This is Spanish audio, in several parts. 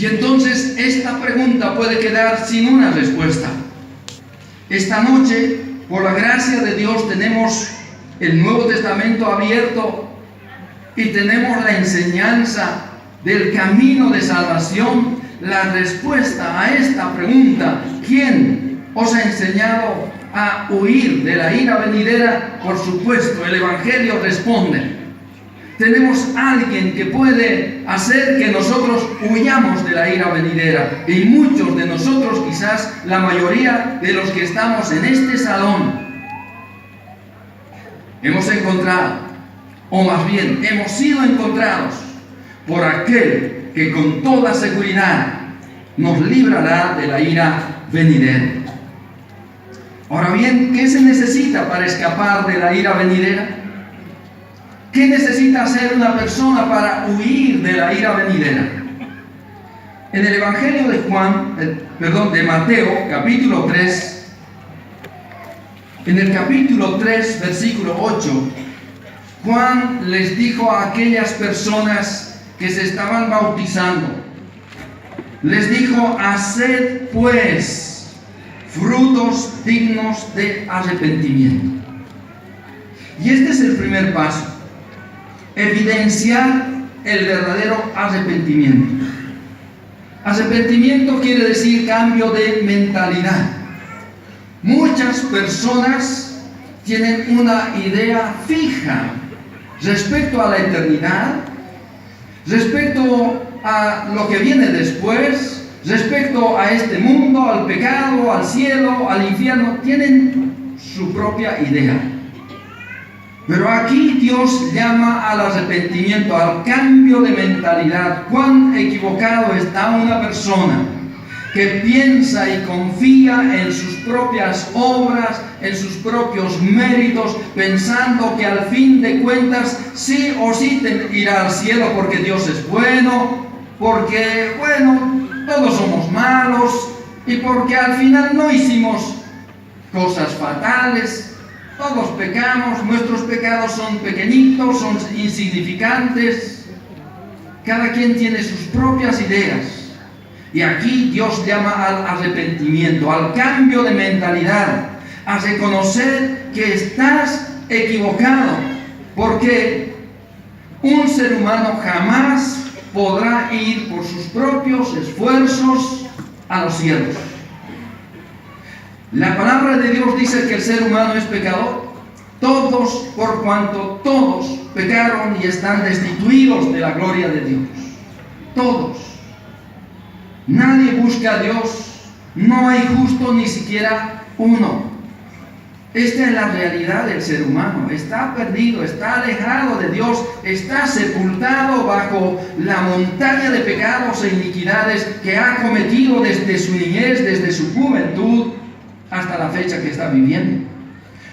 Y entonces esta pregunta puede quedar sin una respuesta. Esta noche, por la gracia de Dios, tenemos el Nuevo Testamento abierto y tenemos la enseñanza del camino de salvación, la respuesta a esta pregunta: ¿quién os ha enseñado a huir de la ira venidera? Por supuesto, el Evangelio responde. Tenemos alguien que puede hacer que nosotros huyamos de la ira venidera. Y muchos de nosotros, quizás la mayoría de los que estamos en este salón, hemos encontrado, o más bien hemos sido encontrados por aquel que con toda seguridad nos librará de la ira venidera. Ahora bien, ¿qué se necesita para escapar de la ira venidera? ¿Qué necesita hacer una persona para huir de la ira venidera? En el Evangelio de Mateo, capítulo 3, en el capítulo 3, versículo 8, Juan les dijo a aquellas personas que se estaban bautizando, les dijo: haced pues frutos dignos de arrepentimiento. Y este es el primer paso: evidenciar el verdadero arrepentimiento. Arrepentimiento quiere decir cambio de mentalidad. Muchas personas tienen una idea fija respecto a la eternidad, respecto a lo que viene después, respecto a este mundo, al pecado, al cielo, al infierno. Tienen su propia idea. Pero aquí Dios llama al arrepentimiento, al cambio de mentalidad. Cuán equivocado está una persona que piensa y confía en sus propias obras, en sus propios méritos, pensando que al fin de cuentas sí o sí irá al cielo porque Dios es bueno, porque, bueno, todos somos malos y porque al final no hicimos cosas fatales. Todos pecamos, nuestros pecados son pequeñitos, son insignificantes. Cada quien tiene sus propias ideas. Y aquí Dios llama al arrepentimiento, al cambio de mentalidad, a reconocer que estás equivocado, porque un ser humano jamás podrá ir por sus propios esfuerzos a los cielos. La palabra de Dios dice que el ser humano es pecador. Todos, por cuanto todos pecaron y están destituidos de la gloria de Dios. Todos. Nadie busca a Dios. No hay justo ni siquiera uno. Esta es la realidad del ser humano. Está perdido, está alejado de Dios, está sepultado bajo la montaña de pecados e iniquidades que ha cometido desde su niñez, desde su juventud, hasta la fecha que está viviendo.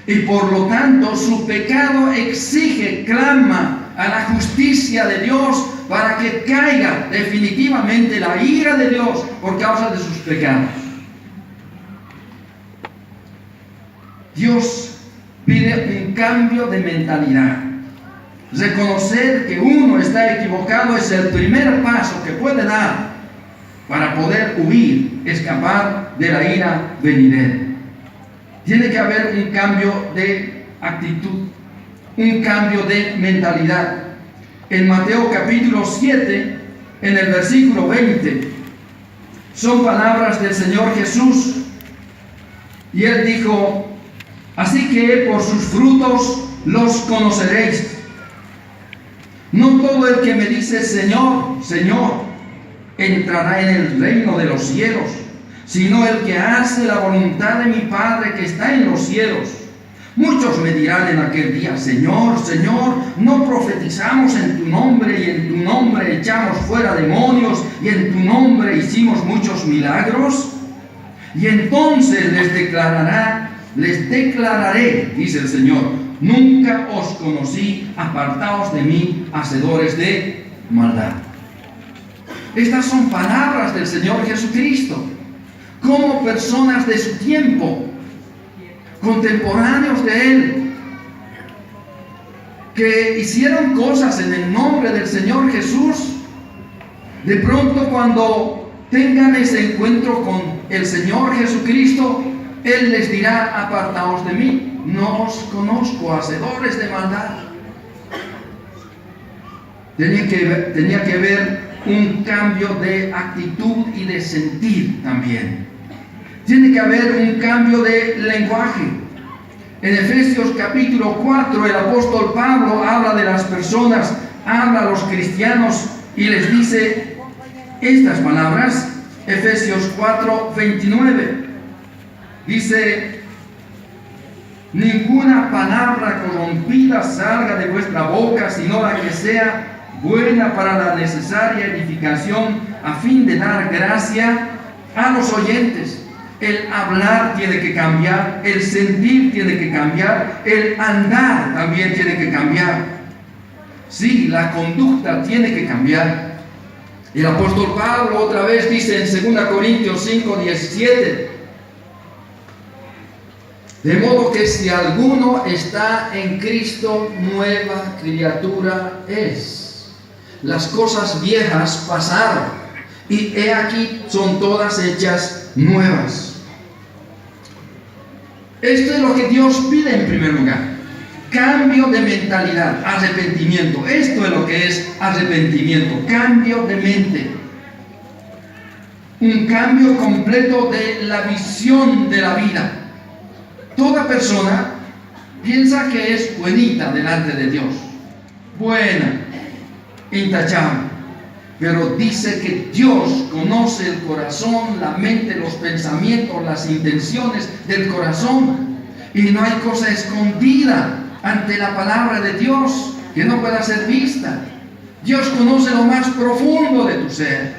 Y por lo tanto su pecado exige, clama a la justicia de Dios para que caiga definitivamente la ira de Dios por causa de sus pecados. Dios pide un cambio de mentalidad. Reconocer que uno está equivocado es el primer paso que puede dar para poder huir, escapar de la ira venidera. Tiene que haber un cambio de actitud, un cambio de mentalidad. En Mateo capítulo 7, en el versículo 20, son palabras del Señor Jesús. Y Él dijo: así que por sus frutos los conoceréis. No todo el que me dice Señor, Señor, entrará en el reino de los cielos, sino el que hace la voluntad de mi Padre que está en los cielos. Muchos me dirán en aquel día: Señor, Señor, ¿no profetizamos en tu nombre y en tu nombre echamos fuera demonios y en tu nombre hicimos muchos milagros? Y entonces les declararé, dice el Señor: nunca os conocí, apartaos de mí, hacedores de maldad. Estas son palabras del Señor Jesucristo. Como personas de su tiempo, contemporáneos de Él, que hicieron cosas en el nombre del Señor Jesús, De pronto cuando tengan ese encuentro con el Señor Jesucristo, Él les dirá: apartaos de mí, no os conozco, hacedores de maldad. Tenía que haber un cambio de actitud y de sentir también. Tiene que haber un cambio de lenguaje. En Efesios capítulo 4, el apóstol Pablo habla de las personas, habla a los cristianos y les dice estas palabras. Efesios 4, 29. Dice: ninguna palabra corrompida salga de vuestra boca, sino la que sea buena para la necesaria edificación, a fin de dar gracia a los oyentes. El hablar tiene que cambiar, el sentir tiene que cambiar, el andar también tiene que cambiar. Sí, la conducta tiene que cambiar. El apóstol Pablo otra vez dice en 2 Corintios 5, 17: de modo que si alguno está en Cristo, nueva criatura es. Las cosas viejas pasaron, y he aquí son todas hechas nuevas. Esto es lo que Dios pide en primer lugar: cambio de mentalidad, arrepentimiento. Esto es lo que es arrepentimiento, cambio de mente. Un cambio completo de la visión de la vida. Toda persona piensa que es buenita delante de Dios, buena, intachable. Pero dice que Dios conoce el corazón, la mente, los pensamientos, las intenciones del corazón. Y no hay cosa escondida ante la palabra de Dios que no pueda ser vista. Dios conoce lo más profundo de tu ser.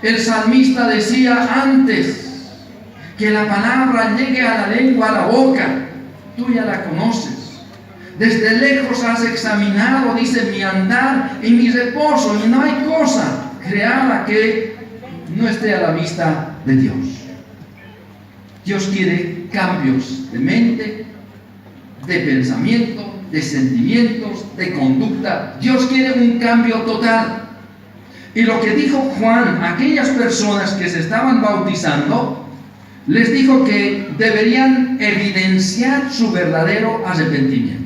El salmista decía: antes que la palabra llegue a la lengua, a la boca, tú ya la conoces. Desde lejos has examinado, dice, mi andar y mi reposo, y no hay cosa creada que no esté a la vista de Dios. Dios quiere cambios de mente, de pensamiento, de sentimientos, de conducta. Dios quiere un cambio total. Y lo que dijo Juan a aquellas personas que se estaban bautizando, les dijo que deberían evidenciar su verdadero arrepentimiento.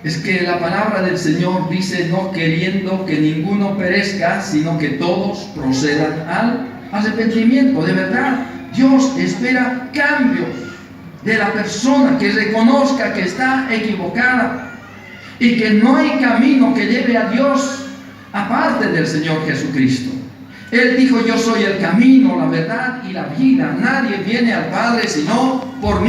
Es que la palabra del Señor dice: no queriendo que ninguno perezca, sino que todos procedan al arrepentimiento. De verdad, Dios espera cambios de la persona, que reconozca que está equivocada y que no hay camino que lleve a Dios aparte del Señor Jesucristo. Él dijo: yo soy el camino, la verdad y la vida. Nadie viene al Padre sino por mí.